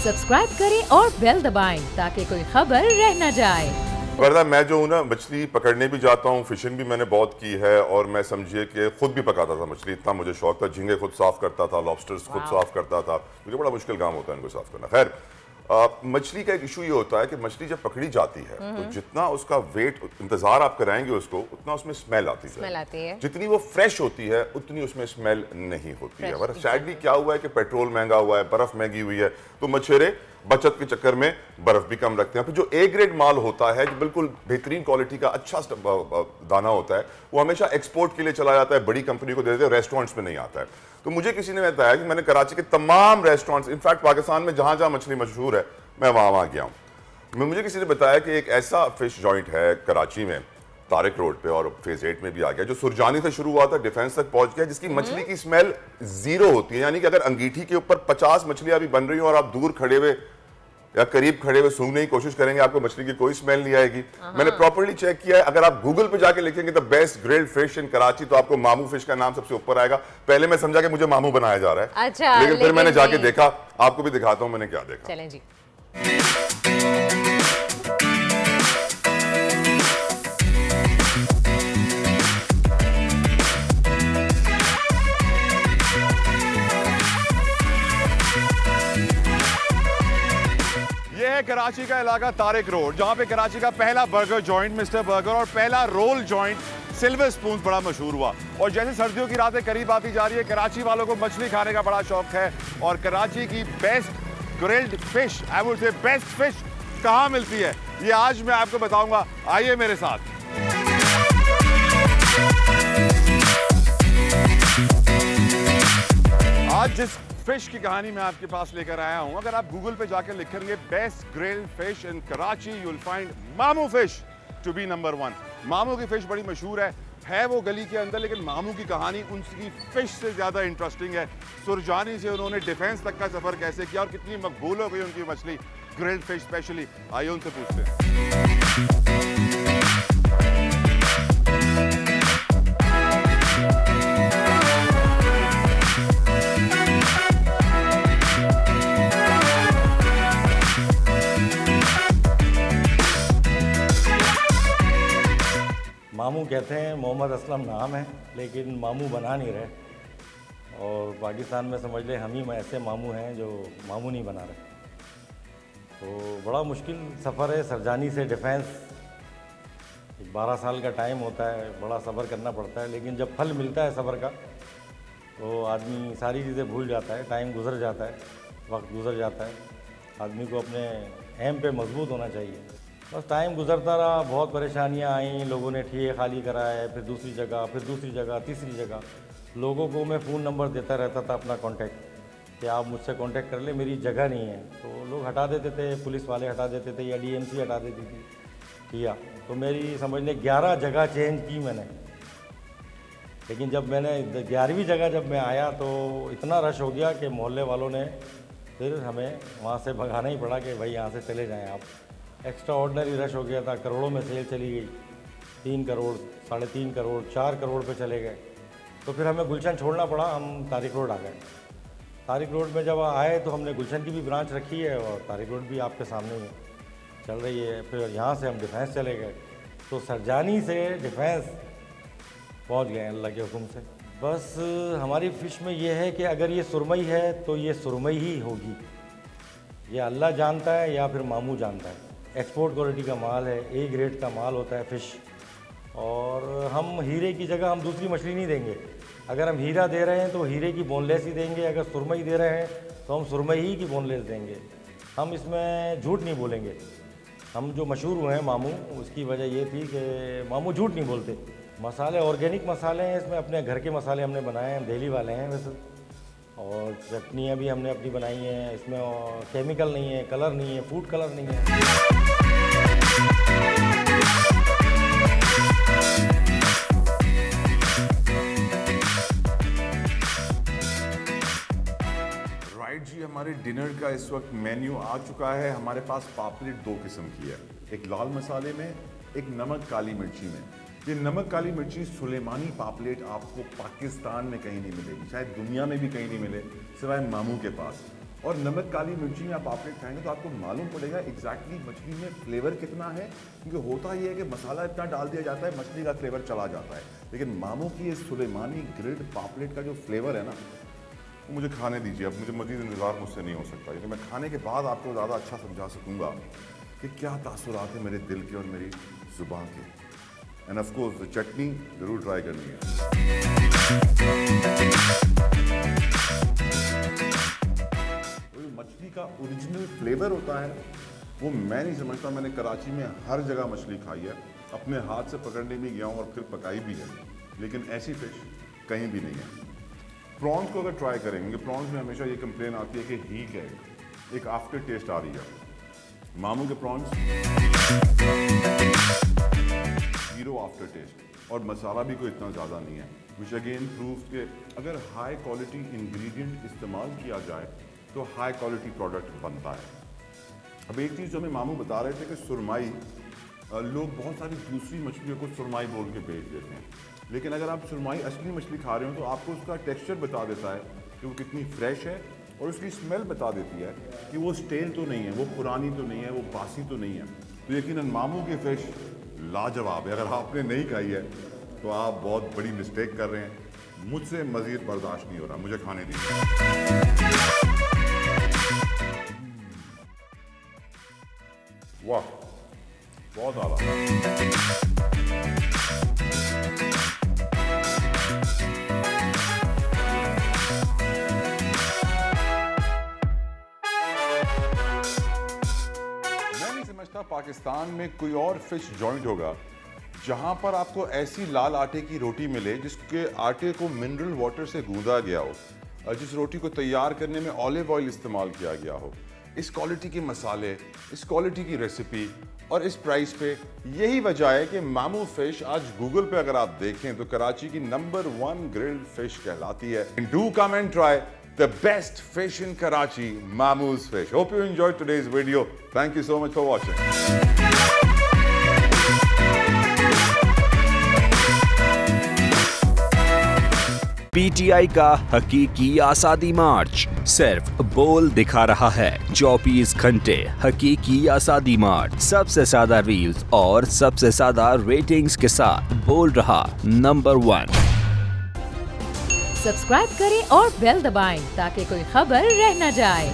Subscribe करें और bell दबाएं ताकि कोई खबर रह न जाए। वरना मैं जो हूँ ना, मछली पकड़ने भी जाता हूँ, फिशिंग भी मैंने बहुत की है और मैं समझिए कि खुद भी पकाता था मछली, इतना मुझे शौक था। झींगे खुद साफ करता था, लॉबस्टर्स खुद साफ करता था। मुझे बड़ा मुश्किल काम होता है इनको साफ करना। खैर, मछली का एक इशू ये होता है कि मछली जब पकड़ी जाती है तो जितना उसका वेट इंतजार आप कराएंगे उसको, उतना उसमें स्मेल आती है। जितनी वो फ्रेश होती है उतनी उसमें स्मेल नहीं होती है। पर सैडली क्या हुआ है कि पेट्रोल महंगा हुआ है, बर्फ महंगी हुई है, तो मछेरे बचत के चक्कर में बर्फ भी कम रखते हैं। फिर जो ए ग्रेड माल होता है, जो बिल्कुल बेहतरीन क्वालिटी का अच्छा दाना होता है, वो हमेशा एक्सपोर्ट के लिए चला जाता है, बड़ी कंपनी को दे देते हैं, रेस्टोरेंट्स में नहीं आता है। तो मुझे किसी ने बताया कि मैंने कराची के तमाम रेस्टोरेंट्स, इनफैक्ट पाकिस्तान में जहां जहां मछली मशहूर है मैं वहां गया हूं। मुझे किसी ने बताया कि एक ऐसा फिश जॉइंट है कराची में, तारिक रोड पे, और फेज 8 में भी आ गया, जो सुरजानी से शुरू हुआ था, डिफेंस तक पहुंच गया, जिसकी मछली की स्मेल जीरो होती है। यानी कि अगर अंगीठी के ऊपर 50 मछलियां भी बन रही हो और आप दूर खड़े हुए या करीब खड़े हुए सूंघने की कोशिश करेंगे, आपको मछली की कोई स्मेल नहीं आएगी। मैंने प्रॉपर्ली चेक किया है। अगर आप गूगल पे जाके लिखेंगे the best grilled fish in Karachi, तो आपको मामू फिश का नाम सबसे ऊपर आएगा। पहले मैं समझा कि मुझे मामू बनाया जा रहा है। अच्छा, लेकिन फिर मैंने जाके देखा, आपको भी दिखाता हूं मैंने क्या देखा। चलें जी। कराची का इलाका तारिक रोड, जहां पे कराची का पहला बर्गर जॉइंट मिस्टर बर्गर और पहला रोल जॉइंट सिल्वर स्पून बड़ा मशहूर हुआ। और जैसे सर्दियों की रातें करीब आती जा रही है, कराची वालों को मछली खाने का बड़ा शौक है। और कराची की best grilled fish, I would say best fish कहां मिलती है, ये आज मैं आपको बताऊंगा। आइए मेरे साथ। आज जिस फिश की कहानी मैं आपके पास लेकर आया हूं, अगर आप गूगल पे जाकर लिखेंगे best grilled fish in Karachi, you will find मामू फिश टू बी नंबर 1। मामू की फिश बड़ी मशहूर है वो गली के अंदर, लेकिन मामू की कहानी उनकी फिश से ज्यादा इंटरेस्टिंग है। सुरजानी से उन्होंने डिफेंस तक का सफर कैसे किया और कितनी मकबूल हो गई उनकी मछली, ग्रिल्ड फिश स्पेशली। आइए उनसे पूछते हैं। मामू कहते हैं, मोहम्मद असलम नाम है, लेकिन मामू बना नहीं रहे। और पाकिस्तान में समझ ले हम ही ऐसे मामू हैं जो मामू नहीं बना रहे। तो बड़ा मुश्किल सफ़र है सरजानी से डिफेंस। 12 साल का टाइम होता है, बड़ा सब्र करना पड़ता है, लेकिन जब फल मिलता है सब्र का तो आदमी सारी चीज़ें भूल जाता है। टाइम गुजर जाता है, वक्त गुजर जाता है। आदमी को अपने एम पे मजबूत होना चाहिए। बस टाइम गुजरता रहा, बहुत परेशानियां आई, लोगों ने ठिए खाली कराए, फिर दूसरी जगह, फिर दूसरी जगह, तीसरी जगह। लोगों को मैं फ़ोन नंबर देता रहता था अपना कांटेक्ट कि आप मुझसे कांटेक्ट कर ले, मेरी जगह नहीं है। तो लोग हटा देते थे, पुलिस वाले हटा देते थे या डीएमसी हटा देती थी किया। तो मेरी समझ लें 11 जगह चेंज की मैंने। लेकिन जब मैंने 11वीं जगह जब मैं आया तो इतना रश हो गया कि मोहल्ले वालों ने फिर हमें वहाँ से भगाना ही पड़ा कि भाई यहाँ से चले जाएँ आप। एक्स्ट्रा ऑर्डनरी रश हो गया था, करोड़ों में सेल चली गई। 3 करोड़, 3.5 करोड़, 4 करोड़ पे चले गए। तो फिर हमें गुलशन छोड़ना पड़ा, हम तारिक रोड आ गए। तारिक रोड में जब आए तो हमने गुलशन की भी ब्रांच रखी है और तारिक रोड भी आपके सामने ही चल रही है। फिर यहाँ से हम डिफेंस चले गए, तो सरजानी से डिफेंस पहुँच गए अल्लाह के हुक्म से। बस हमारी फ़िश में ये है कि अगर ये सुरमई है तो ये सुरमई ही होगी। ये अल्लाह जानता है या फिर मामू जानता है। एक्सपोर्ट क्वालिटी का माल है, ए ग्रेड का माल होता है फ़िश। और हम हीरे की जगह हम दूसरी मछली नहीं देंगे। अगर हम हीरा दे रहे हैं तो हीरे की बोनलेस ही देंगे, अगर सुरमई दे रहे हैं तो हम सुरमई ही की बोनलेस देंगे। हम इसमें झूठ नहीं बोलेंगे। हम जो मशहूर हुए हैं मामू, उसकी वजह ये थी कि मामू झूठ नहीं बोलते। मसाले ऑर्गेनिक मसाले हैं इसमें, अपने घर के मसाले हमने बनाए हैं, दिल्ली वाले हैं वैसे। और चटनियाँ भी हमने अपनी बनाई हैं, इसमें केमिकल नहीं है, कलर नहीं है, फूड कलर नहीं है। राइट जी, हमारे डिनर का इस वक्त मेन्यू आ चुका है। हमारे पास पापलेट 2 किस्म की है, एक लाल मसाले में, एक नमक काली मिर्ची में। ये नमक काली मिर्ची सुलेमानी पापलेट आपको पाकिस्तान में कहीं नहीं मिलेगी, शायद दुनिया में भी कहीं नहीं मिले सिवाय मामू के पास। और नमक काली मिर्ची में आप पापलेट खाएंगे तो आपको मालूम पड़ेगा एग्जैक्टली मछली में फ्लेवर कितना है, क्योंकि होता ये है कि मसाला इतना डाल दिया जाता है मछली का फ्लेवर चला जाता है, लेकिन मामू की ये सुलेमानी ग्रिल्ड पापलेट का जो फ्लेवर है ना वो मुझे खाने दीजिए। अब मुझे मज़ीद इंतज़ार मुझसे नहीं हो सकता, क्योंकि मैं खाने के बाद आपको ज़्यादा अच्छा समझा सकूँगा कि क्या तासुरात है मेरे दिल के और मेरी ज़ुबान के। एंड ऑफ कोर्स चटनी ज़रूर ट्राई करनी है। मछली का ओरिजिनल फ्लेवर होता है वो मैं नहीं समझता। मैंने कराची में हर जगह मछली खाई है, अपने हाथ से पकड़ने भी गया हूँ और फिर पकाई भी है, लेकिन ऐसी फिश कहीं भी नहीं है। प्रॉन्स को अगर ट्राई करेंगे, प्रॉन्स में हमेशा ये कंप्लेन आती है कि हीक है, एक आफ्टर टेस्ट आ रही है। मामू के प्रॉन्स जीरो आफ्टर टेस्ट और मसाला भी कोई इतना ज़्यादा नहीं है, विच अगेन प्रूव्स के अगर हाई क्वालिटी इंग्रेडिएंट इस्तेमाल किया जाए तो हाई क्वालिटी प्रोडक्ट बनता है। अब एक चीज़ जो हमें मामू बता रहे थे कि सुरमाई, लोग बहुत सारी दूसरी मछलियों को सुरमाई बोल के बेच देते हैं, लेकिन अगर आप सुरमाई असली मछली खा रहे हो तो आपको उसका टेक्सचर बता देता है कि वो कितनी फ्रेश है, और उसकी स्मेल बता देती है कि वो स्टेल तो नहीं है, वो पुरानी तो नहीं है, वो बासी तो नहीं है। तो यकीनन मामू की फ़िश लाजवाब है। अगर आपने नहीं खाई है तो आप बहुत बड़ी मिस्टेक कर रहे हैं। मुझसे मज़ीद बर्दाश्त नहीं हो रहा, मुझे खाने दीजिए। वाह, बहुत आला। मैं नहीं समझता पाकिस्तान में कोई और फिश जॉइंट होगा जहां पर आपको ऐसी लाल आटे की रोटी मिले जिसके आटे को मिनरल वाटर से गूंदा गया हो, और जिस रोटी को तैयार करने में ऑलिव ऑयल इस्तेमाल किया गया हो। इस क्वालिटी के मसाले, इस क्वालिटी की रेसिपी और इस प्राइस पे, यही वजह है कि मामू फिश आज गूगल पे अगर आप देखें तो कराची की नंबर 1 ग्रिल्ड फिश कहलाती है। Do come and try the best fish in Karachi, Mamu's Fish. Hope you enjoyed today's video. Thank you so much for watching. PTI का हकीकी आज़ादी मार्च सिर्फ बोल दिखा रहा है। 24 घंटे हकीकी आज़ादी मार्च, सबसे ज्यादा रील्स और सबसे ज्यादा रेटिंग्स के साथ बोल रहा नंबर 1। सब्सक्राइब करें और बेल दबाएं ताकि कोई खबर रह न जाए।